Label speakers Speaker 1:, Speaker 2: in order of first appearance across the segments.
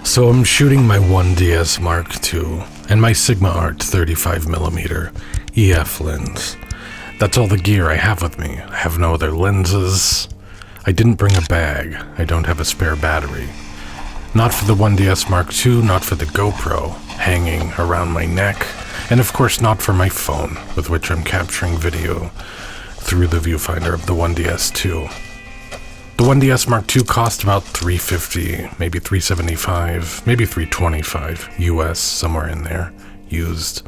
Speaker 1: So I'm shooting my 1DS Mark II and my Sigma Art 35mm EF lens. That's all the gear I have with me. I have no other lenses. I didn't bring a bag. I don't have a spare battery. Not for the 1DS Mark II, not for the GoPro hanging around my neck, and of course not for my phone, with which I'm capturing video through the viewfinder of the 1DS 2. The 1DS Mark II cost about $350, maybe $375, maybe $325 US, somewhere in there, used.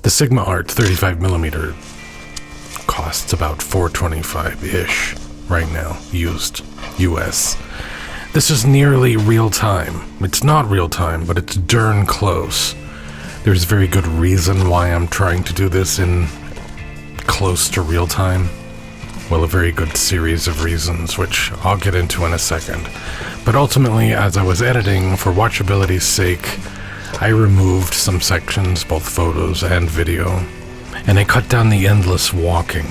Speaker 1: The Sigma Art 35mm costs about $425-ish right now, used, US. This is nearly real time. It's not real time, but it's darn close. There's very good reason why I'm trying to do this in close to real time. Well, a very good series of reasons, which I'll get into in a second. But ultimately, as I was editing, for watchability's sake, I removed some sections, both photos and video, and I cut down the endless walking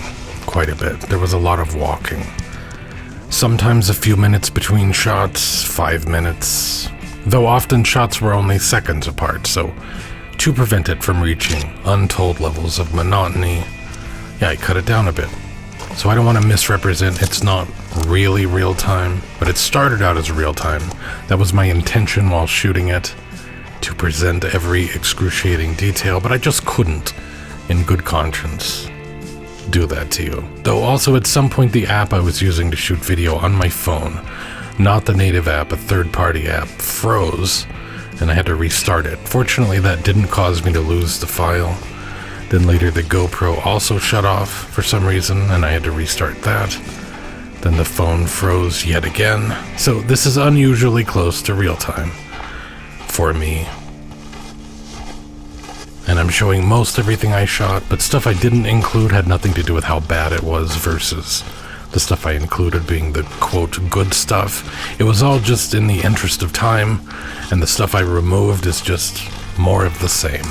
Speaker 1: quite a bit. There was a lot of walking. Sometimes a few minutes between shots, 5 minutes, though often shots were only seconds apart, so to prevent it from reaching untold levels of monotony, yeah, I cut it down a bit. So I don't want to misrepresent, it's not really real time, but it started out as real time. That was my intention while shooting it, to present every excruciating detail, but I just couldn't, in good conscience, do that to you. Though also at some point the app I was using to shoot video on my phone, not the native app, a third-party app, froze, and I had to restart it. Fortunately, that didn't cause me to lose the file. Then later the GoPro also shut off for some reason, and I had to restart that. Then the phone froze yet again. So this is unusually close to real time for me. And I'm showing most everything I shot, but stuff I didn't include had nothing to do with how bad it was versus the stuff I included being the, quote, good stuff. It was all just in the interest of time, and the stuff I removed is just more of the same.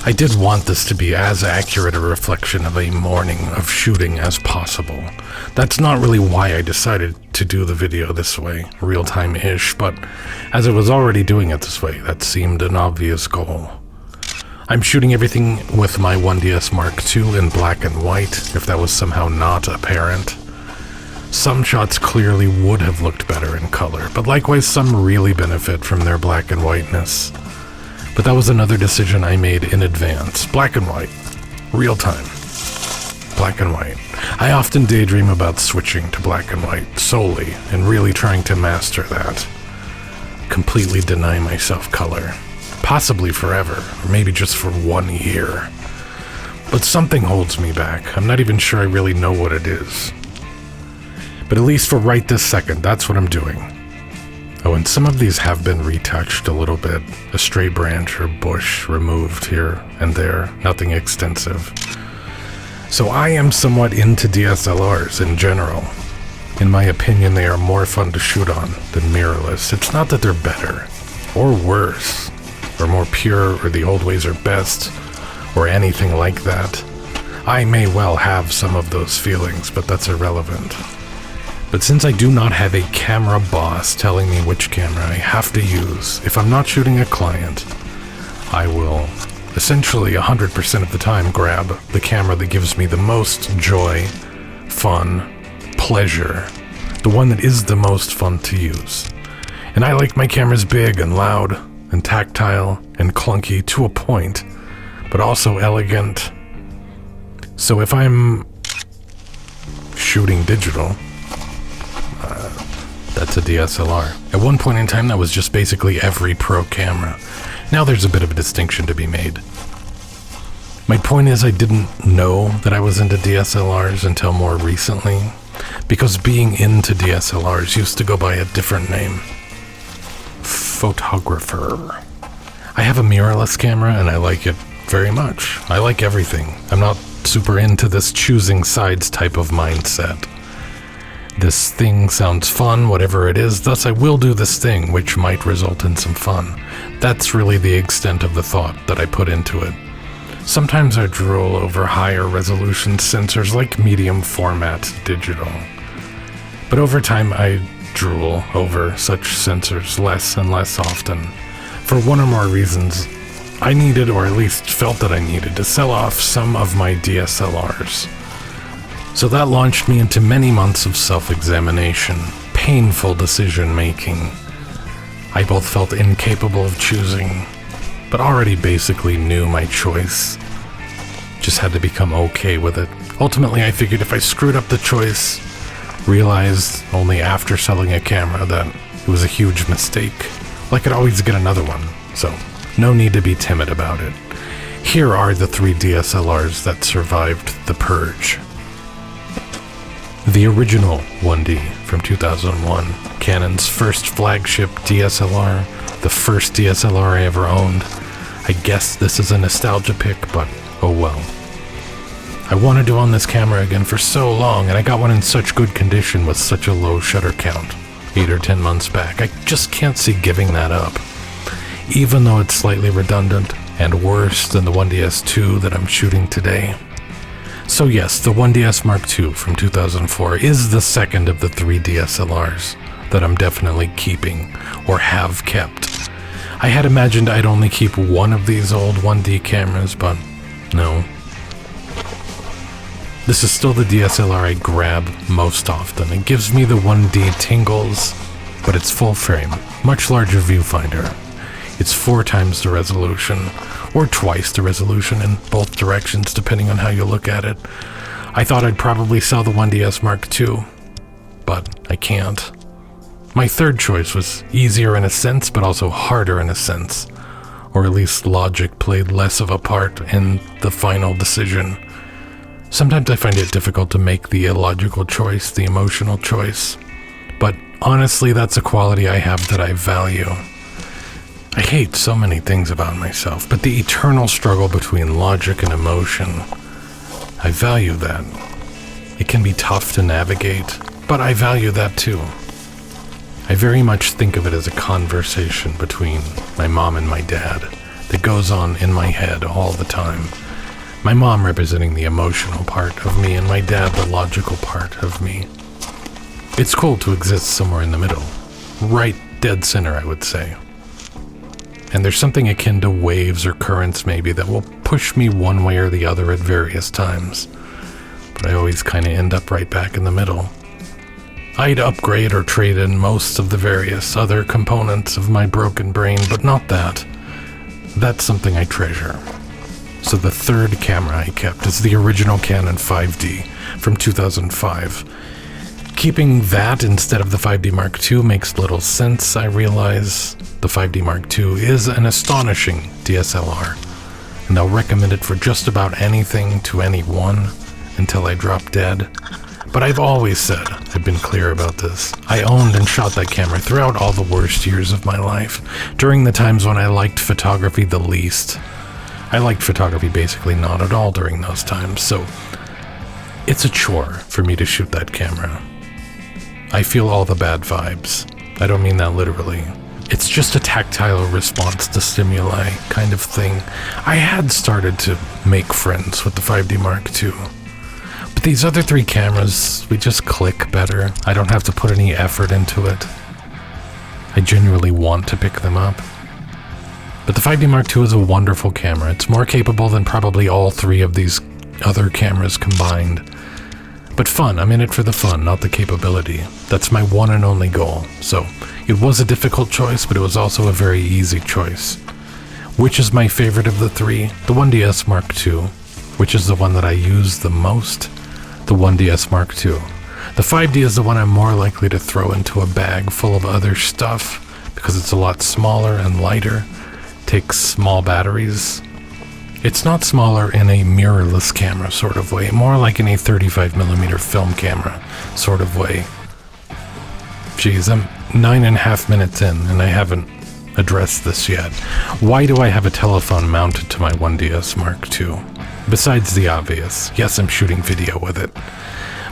Speaker 1: I did want this to be as accurate a reflection of a morning of shooting as possible. That's not really why I decided to do the video this way, real-time-ish, but as I was already doing it this way, that seemed an obvious goal. I'm shooting everything with my 1DS Mark II in black and white, if that was somehow not apparent. Some shots clearly would have looked better in color, but likewise some really benefit from their black and whiteness. But that was another decision I made in advance. Black and white. Real time. Black and white. I often daydream about switching to black and white solely, and really trying to master that. Completely deny myself color. Possibly forever, or maybe just for 1 year. But something holds me back. I'm not even sure I really know what it is. But at least for right this second, that's what I'm doing. Oh, and some of these have been retouched a little bit. A stray branch or bush removed here and there. Nothing extensive. So I am somewhat into DSLRs in general. In my opinion, they are more fun to shoot on than mirrorless. It's not that they're better, or worse, or more pure, or the old ways are best, or anything like that. I may well have some of those feelings, but that's irrelevant. But since I do not have a camera boss telling me which camera I have to use, if I'm not shooting a client, I will essentially 100% of the time grab the camera that gives me the most joy, fun, pleasure, the one that is the most fun to use. And I like my cameras big and loud and tactile and clunky to a point, but also elegant. So if I'm shooting digital, that's a DSLR. At one point in time, that was just basically every pro camera. Now there's a bit of a distinction to be made. My point is I didn't know that I was into DSLRs until more recently, because being into DSLRs used to go by a different name. Photographer. I have a mirrorless camera and I like it very much. I like everything. I'm not super into this choosing sides type of mindset. This thing sounds fun, whatever it is, thus I will do this thing, which might result in some fun. That's really the extent of the thought that I put into it. Sometimes I drool over higher resolution sensors like medium format digital. But over time I drool over such sensors less and less often. For one or more reasons, I needed, or at least felt that I needed, to sell off some of my DSLRs. So that launched me into many months of self-examination, painful decision-making. I both felt incapable of choosing, but already basically knew my choice. Just had to become okay with it. Ultimately, I figured if I screwed up the choice, realized only after selling a camera that it was a huge mistake, I could always get another one, so no need to be timid about it. Here are the 3 DSLRs that survived the purge. The original 1D from 2001, Canon's first flagship DSLR, the first DSLR I ever owned. I guess this is a nostalgia pick, but oh well. I wanted to own this camera again for so long, and I got one in such good condition with such a low shutter count, 8 or 10 months back. I just can't see giving that up, even though it's slightly redundant and worse than the 1DS2 that I'm shooting today. So yes, the 1DS Mark II from 2004 is the second of the 3 DSLRs that I'm definitely keeping, or have kept. I had imagined I'd only keep one of these old 1D cameras, but no. This is still the DSLR I grab most often. It gives me the 1D tingles, but it's full frame, much larger viewfinder. It's 4 times the resolution, or twice the resolution in both directions, depending on how you look at it. I thought I'd probably sell the 1DS Mark II, but I can't. My third choice was easier in a sense, but also harder in a sense, or at least logic played less of a part in the final decision. Sometimes I find it difficult to make the illogical choice, the emotional choice, but honestly, that's a quality I have that I value. I hate so many things about myself, but the eternal struggle between logic and emotion, I value that. It can be tough to navigate, but I value that too. I very much think of it as a conversation between my mom and my dad that goes on in my head all the time. My mom representing the emotional part of me, and my dad the logical part of me. It's cool to exist somewhere in the middle. Right dead center, I would say. And there's something akin to waves or currents maybe that will push me one way or the other at various times. But I always kind of end up right back in the middle. I'd upgrade or trade in most of the various other components of my broken brain, but not that. That's something I treasure. So the third camera I kept is the original Canon 5D from 2005. Keeping that instead of the 5D Mark II makes little sense, I realize. The 5D Mark II is an astonishing DSLR, and I'll recommend it for just about anything to anyone until I drop dead. But I've always said, I've been clear about this, I owned and shot that camera throughout all the worst years of my life, during the times when I liked photography the least. I liked photography basically not at all during those times, so it's a chore for me to shoot that camera. I feel all the bad vibes. I don't mean that literally. It's just a tactile response to stimuli kind of thing. I had started to make friends with the 5D Mark II. But these other 3 cameras, we just click better. I don't have to put any effort into it. I genuinely want to pick them up. But the 5D Mark II is a wonderful camera. It's more capable than probably all 3 of these other cameras combined. But fun, I'm in it for the fun, not the capability. That's my one and only goal. So, it was a difficult choice, but it was also a very easy choice. Which is my favorite of the 3? The 1DS Mark II, which is the one that I use the most. The 1DS Mark II. The 5D is the one I'm more likely to throw into a bag full of other stuff, because it's a lot smaller and lighter, takes small batteries. It's not smaller in a mirrorless camera sort of way, more like in a 35mm film camera sort of way. Geez, I'm 9.5 minutes in and I haven't addressed this yet. Why do I have a telephone mounted to my 1DS Mark II? Besides the obvious, yes, I'm shooting video with it.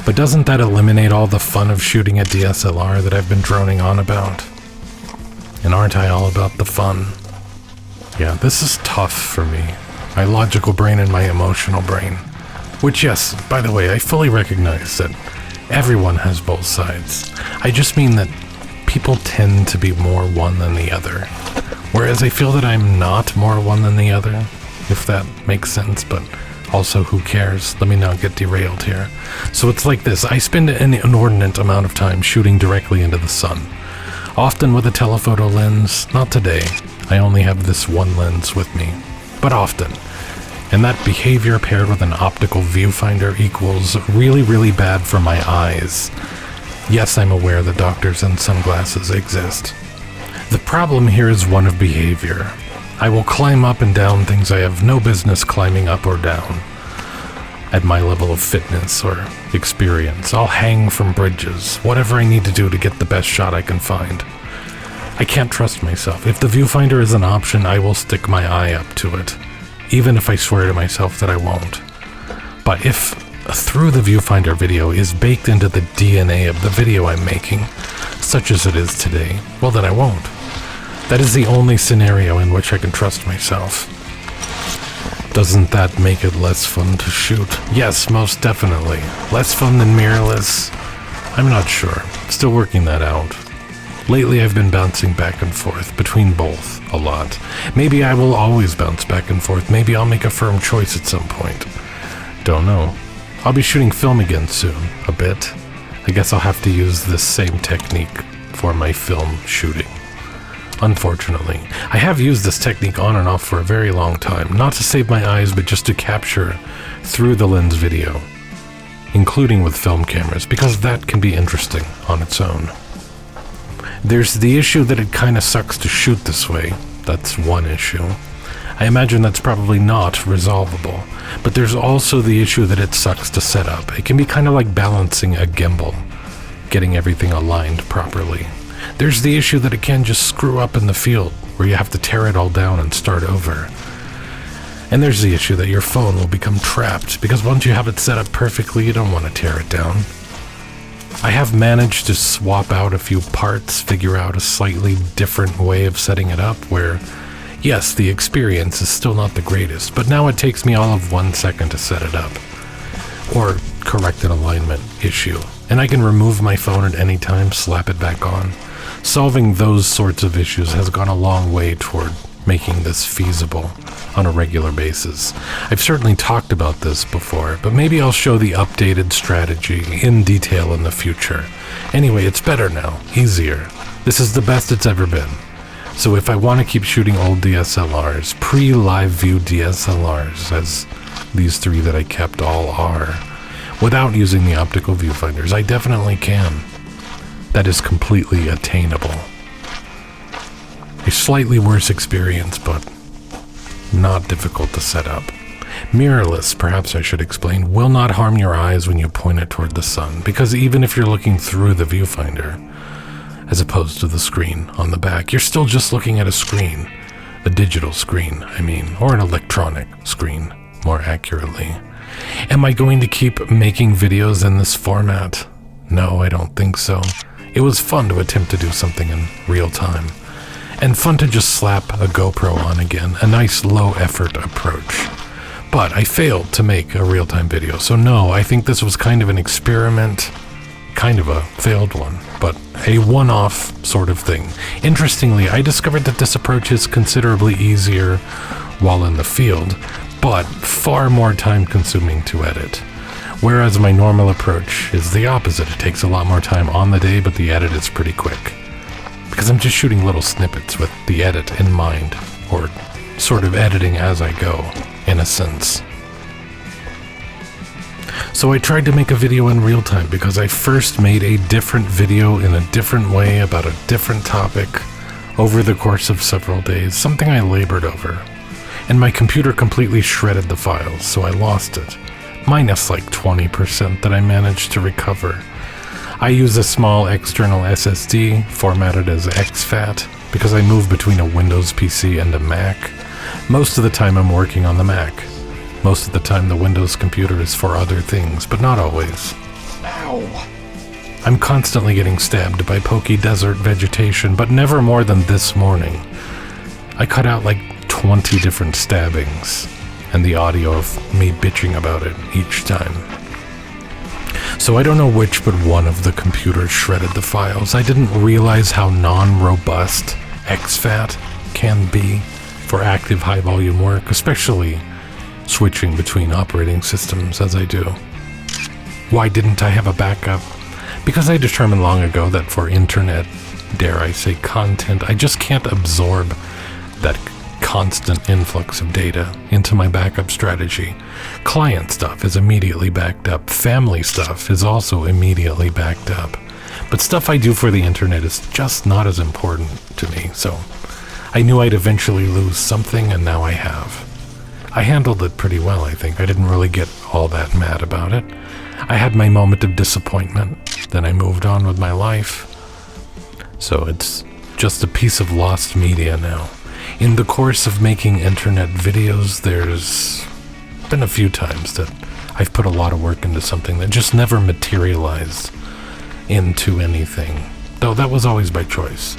Speaker 1: But doesn't that eliminate all the fun of shooting a DSLR that I've been droning on about? And aren't I all about the fun? Yeah, this is tough for me. My logical brain and my emotional brain. Which, yes, by the way, I fully recognize that everyone has both sides. I just mean that people tend to be more one than the other. Whereas I feel that I'm not more one than the other, if that makes sense, but also who cares? Let me not get derailed here. So it's like this. I spend an inordinate amount of time shooting directly into the sun. Often with a telephoto lens, not today. I only have this one lens with me, but often. And that behavior paired with an optical viewfinder equals really, really bad for my eyes. Yes, I'm aware that doctors and sunglasses exist. The problem here is one of behavior. I will climb up and down things I have no business climbing up or down. At my level of fitness or experience, I'll hang from bridges, whatever I need to do to get the best shot I can find. I can't trust myself. If the viewfinder is an option, I will stick my eye up to it, even if I swear to myself that I won't. But if through the viewfinder video is baked into the DNA of the video I'm making, such as it is today, well then I won't. That is the only scenario in which I can trust myself. Doesn't that make it less fun to shoot? Yes, most definitely. Less fun than mirrorless? I'm not sure. Still working that out. Lately I've been bouncing back and forth between both a lot. Maybe I will always bounce back and forth. Maybe I'll make a firm choice at some point. Don't know. I'll be shooting film again soon, a bit. I guess I'll have to use this same technique for my film shooting. Unfortunately, I have used this technique on and off for a very long time, not to save my eyes, but just to capture through the lens video, including with film cameras, because that can be interesting on its own. There's the issue that it kind of sucks to shoot this way. That's one issue. I imagine that's probably not resolvable, but there's also the issue that it sucks to set up. It can be kind of like balancing a gimbal, getting everything aligned properly. There's the issue that it can just screw up in the field, where you have to tear it all down and start over. And there's the issue that your phone will become trapped, because once you have it set up perfectly, you don't want to tear it down. I have managed to swap out a few parts, figure out a slightly different way of setting it up, where, yes, the experience is still not the greatest, but now it takes me all of 1 second to set it up, or correct an alignment issue. And I can remove my phone at any time, slap it back on. Solving those sorts of issues has gone a long way toward making this feasible on a regular basis. I've certainly talked about this before, but maybe I'll show the updated strategy in detail in the future. Anyway, it's better now, easier. This is the best it's ever been. So if I want to keep shooting old DSLRs, pre-live view DSLRs, as these three that I kept all are, without using the optical viewfinders, I definitely can. That is completely attainable. A slightly worse experience, but not difficult to set up. Mirrorless, perhaps I should explain, will not harm your eyes when you point it toward the sun, because even if you're looking through the viewfinder, as opposed to the screen on the back, you're still just looking at a screen. A digital screen, I mean, or an electronic screen, more accurately. Am I going to keep making videos in this format? No, I don't think so. It was fun to attempt to do something in real time, and fun to just slap a GoPro on again, a nice low-effort approach. But I failed to make a real-time video, so no, I think this was kind of an experiment, kind of a failed one, but a one-off sort of thing. Interestingly, I discovered that this approach is considerably easier while in the field, but far more time-consuming to edit. Whereas my normal approach is the opposite. It takes a lot more time on the day, but the edit is pretty quick. Because I'm just shooting little snippets with the edit in mind, or sort of editing as I go, in a sense. So I tried to make a video in real time because I first made a different video in a different way about a different topic over the course of several days, something I labored over. And my computer completely shredded the files, so I lost it. Minus like 20% that I managed to recover. I use a small external SSD formatted as exFAT because I move between a Windows PC and a Mac. Most of the time I'm working on the Mac. Most of the time the Windows computer is for other things, but not always. Ow! I'm constantly getting stabbed by pokey desert vegetation, but never more than this morning. I cut out like 20 different stabbings, and the audio of me bitching about it each time. So I don't know which, but one of the computers shredded the files. I didn't realize how non-robust exFAT can be for active high-volume work, especially switching between operating systems as I do. Why didn't I have a backup? Because I determined long ago that for internet, dare I say, content, I just can't absorb that constant influx of data into my backup strategy. Client stuff is immediately backed up. Family stuff is also immediately backed up. But stuff I do for the internet is just not as important to me, so I knew I'd eventually lose something, and now I have. I handled it pretty well, I think. I didn't really get all that mad about it. I had my moment of disappointment, then I moved on with my life. So it's just a piece of lost media now. In the course of making internet videos, there's been a few times that I've put a lot of work into something that just never materialized into anything, though that was always by choice.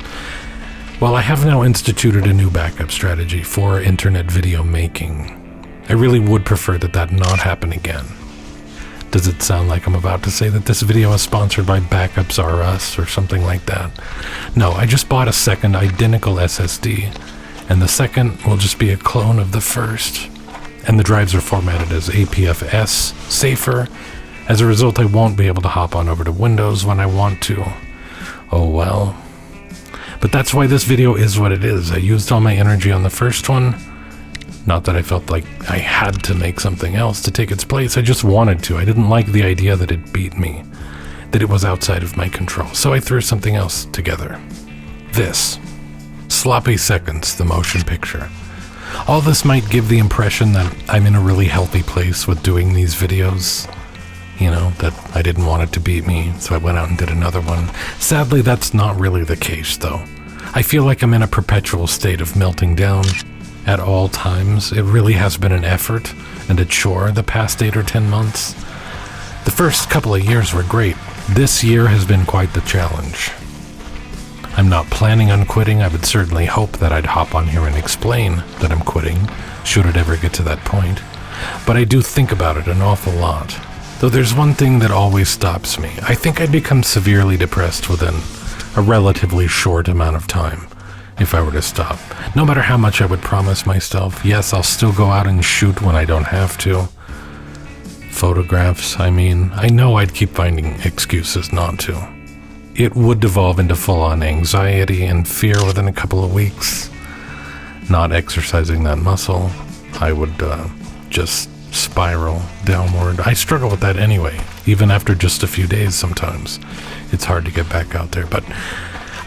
Speaker 1: Well, I have now instituted a new backup strategy for internet video making. I really would prefer that that not happen again. Does it sound like I'm about to say that this video is sponsored by Backups R Us or something like that? No, I just bought a second identical SSD, and the second will just be a clone of the first. And the drives are formatted as APFS, safer. As a result, I won't be able to hop on over to Windows when I want to. Oh well. But that's why this video is what it is. I used all my energy on the first one. Not that I felt like I had to make something else to take its place. I just wanted to. I didn't like the idea that it beat me, that it was outside of my control. So I threw something else together. This. Sloppy Seconds, the motion picture. All this might give the impression that I'm in a really healthy place with doing these videos. You know, that I didn't want it to beat me, so I went out and did another one. Sadly, that's not really the case, though. I feel like I'm in a perpetual state of melting down at all times. It really has been an effort and a chore the past 8 or 10 months. The first couple of years were great. This year has been quite the challenge. I'm not planning on quitting. I would certainly hope that I'd hop on here and explain that I'm quitting, should it ever get to that point. But I do think about it an awful lot. Though there's one thing that always stops me. I think I'd become severely depressed within a relatively short amount of time if I were to stop. No matter how much I would promise myself, yes, I'll still go out and shoot when I don't have to. Photographs, I mean, I know I'd keep finding excuses not to. It would devolve into full-on anxiety and fear within a couple of weeks. Not exercising that muscle, I would just spiral downward. I struggle with that anyway, even after just a few days sometimes. It's hard to get back out there, but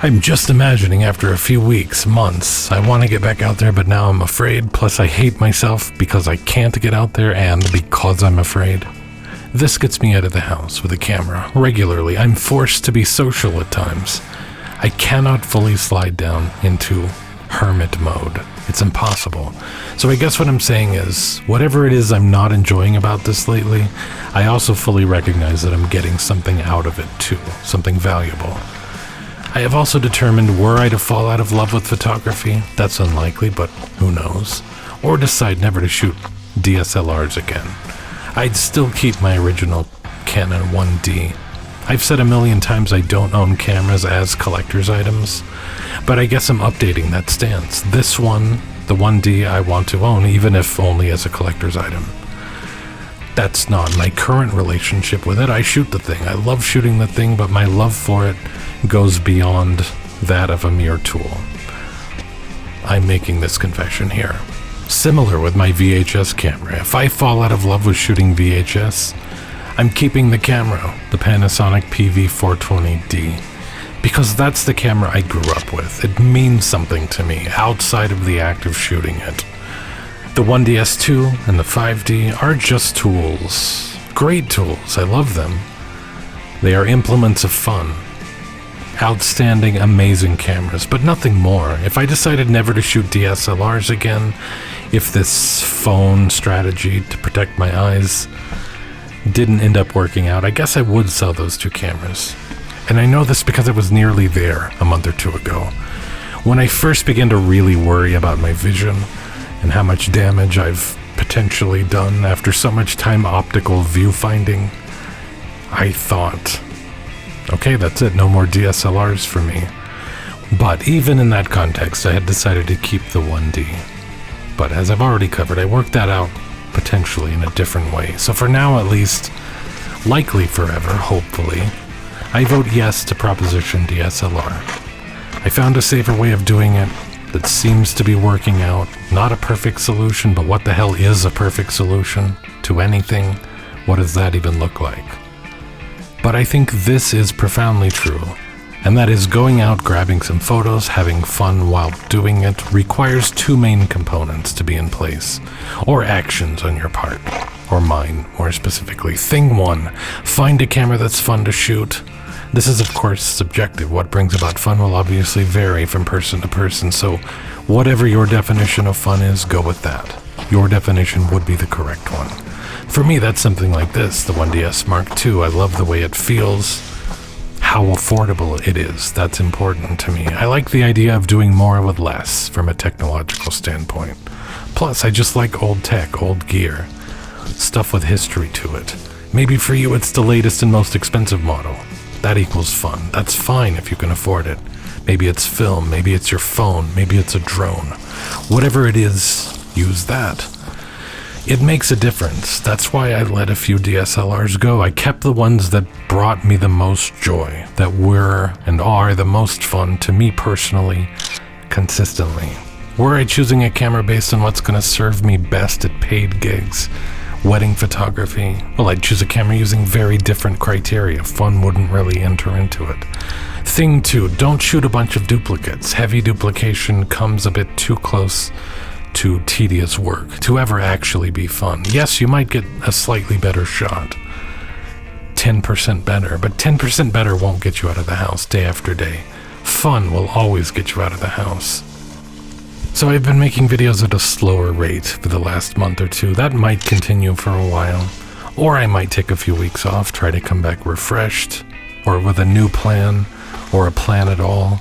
Speaker 1: I'm just imagining after a few weeks, months, I want to get back out there, but now I'm afraid. Plus I hate myself because I can't get out there and because I'm afraid. This gets me out of the house with a camera regularly. I'm forced to be social at times. I cannot fully slide down into hermit mode. It's impossible. So I guess what I'm saying is, whatever it is I'm not enjoying about this lately, I also fully recognize that I'm getting something out of it too, something valuable. I have also determined, were I to fall out of love with photography, that's unlikely, but who knows, or decide never to shoot DSLRs again, I'd still keep my original Canon 1D. I've said a million times I don't own cameras as collector's items, but I guess I'm updating that stance. This one, the 1D, I want to own, even if only as a collector's item. That's not my current relationship with it. I shoot the thing. I love shooting the thing, but my love for it goes beyond that of a mere tool. I'm making this confession here. Similar with my VHS camera. If I fall out of love with shooting VHS, I'm keeping the camera, the Panasonic PV420D, because that's the camera I grew up with. It means something to me outside of the act of shooting it. The 1DS2 and the 5D are just tools. Great tools, I love them. They are implements of fun. Outstanding, amazing cameras, but nothing more. If I decided never to shoot DSLRs again, if this phone strategy to protect my eyes didn't end up working out, I guess I would sell those two cameras. And I know this because I was nearly there a month or two ago. When I first began to really worry about my vision and how much damage I've potentially done after so much time optical viewfinding, I thought, okay, that's it, no more DSLRs for me. But even in that context, I had decided to keep the 1D. But as I've already covered, I worked that out potentially in a different way. So for now, at least, likely forever, hopefully, I vote yes to Proposition DSLR. I found a safer way of doing it that seems to be working out. Not a perfect solution, but what the hell is a perfect solution to anything? What does that even look like? But I think this is profoundly true, and that is going out, grabbing some photos, having fun while doing it requires two main components to be in place, or actions on your part, or mine more specifically. Thing one, find a camera that's fun to shoot. This is of course subjective. What brings about fun will obviously vary from person to person, so whatever your definition of fun is, go with that. Your definition would be the correct one. For me, that's something like this, the 1DS Mark II. I love the way it feels, how affordable it is. That's important to me. I like the idea of doing more with less from a technological standpoint. Plus, I just like old tech, old gear, stuff with history to it. Maybe for you it's the latest and most expensive model. That equals fun. That's fine if you can afford it. Maybe it's film, maybe it's your phone, maybe it's a drone. Whatever it is, use that. It makes a difference. That's why I let a few DSLRs go. I kept the ones that brought me the most joy, that were and are the most fun to me personally, consistently. Were I choosing a camera based on what's going to serve me best at paid gigs, wedding photography, well, I'd choose a camera using very different criteria. Fun wouldn't really enter into it. Thing two, don't shoot a bunch of duplicates. Heavy duplication comes a bit too close to tedious work to ever actually be fun. Yes, you might get a slightly better shot, 10% better, but 10% better won't get you out of the house day after day. Fun will always get you out of the house. So I've been making videos at a slower rate for the last month or two. That might continue for a while, or I might take a few weeks off, try to come back refreshed, or with a new plan, or a plan at all.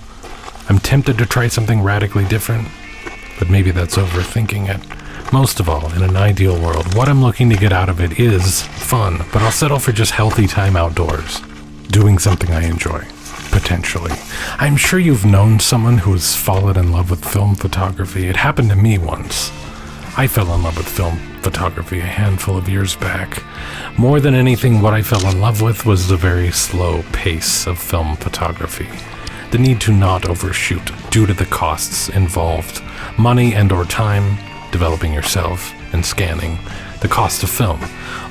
Speaker 1: I'm tempted to try something radically different, but maybe that's overthinking it. Most of all, in an ideal world, what I'm looking to get out of it is fun, but I'll settle for just healthy time outdoors, doing something I enjoy, potentially. I'm sure you've known someone who's fallen in love with film photography. It happened to me once. I fell in love with film photography a handful of years back. More than anything, what I fell in love with was the very slow pace of film photography. The need to not overshoot due to the costs involved. Money and or time, developing yourself, and scanning. The cost of film.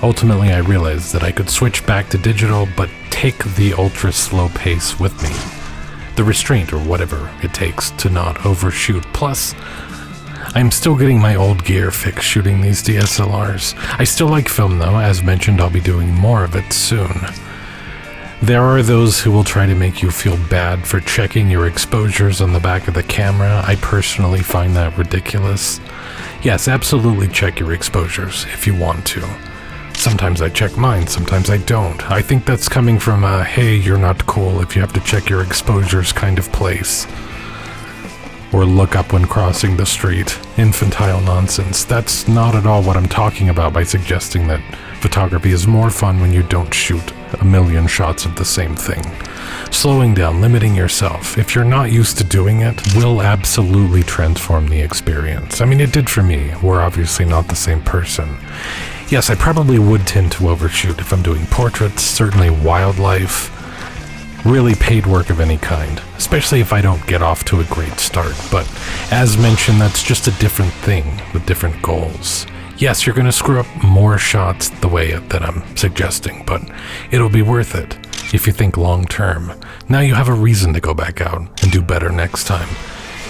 Speaker 1: Ultimately, I realized that I could switch back to digital, but take the ultra-slow pace with me. The restraint, or whatever it takes to not overshoot. Plus, I'm still getting my old gear fixed shooting these DSLRs. I still like film though. As mentioned, I'll be doing more of it soon. There are those who will try to make you feel bad for checking your exposures on the back of the camera. I personally find that ridiculous. Yes, absolutely check your exposures if you want to. Sometimes I check mine, sometimes I don't. I think that's coming from a, hey, you're not cool if you have to check your exposures kind of place. Or look up when crossing the street. Infantile nonsense. That's not at all what I'm talking about by suggesting that photography is more fun when you don't shoot a million shots of the same thing. Slowing down, limiting yourself, if you're not used to doing it, will absolutely transform the experience. I mean, it did for me. We're obviously not the same person. Yes, I probably would tend to overshoot if I'm doing portraits, certainly wildlife, really paid work of any kind, especially if I don't get off to a great start. But as mentioned, that's just a different thing with different goals. Yes, you're going to screw up more shots the way that I'm suggesting, but it'll be worth it if you think long term. Now you have a reason to go back out and do better next time.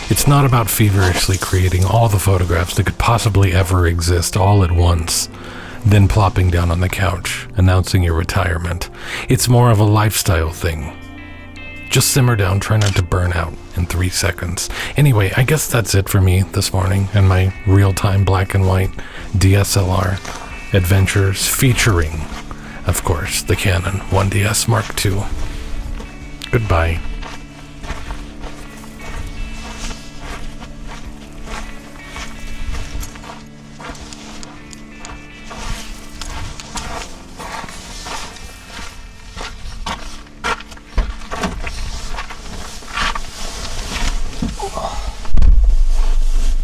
Speaker 1: It's not about feverishly creating all the photographs that could possibly ever exist all at once, then plopping down on the couch, announcing your retirement. It's more of a lifestyle thing. Just simmer down, try not to burn out in 3 seconds. Anyway, I guess that's it for me this morning and my real-time black and white DSLR adventures featuring, of course, the Canon 1DS Mark II. Goodbye.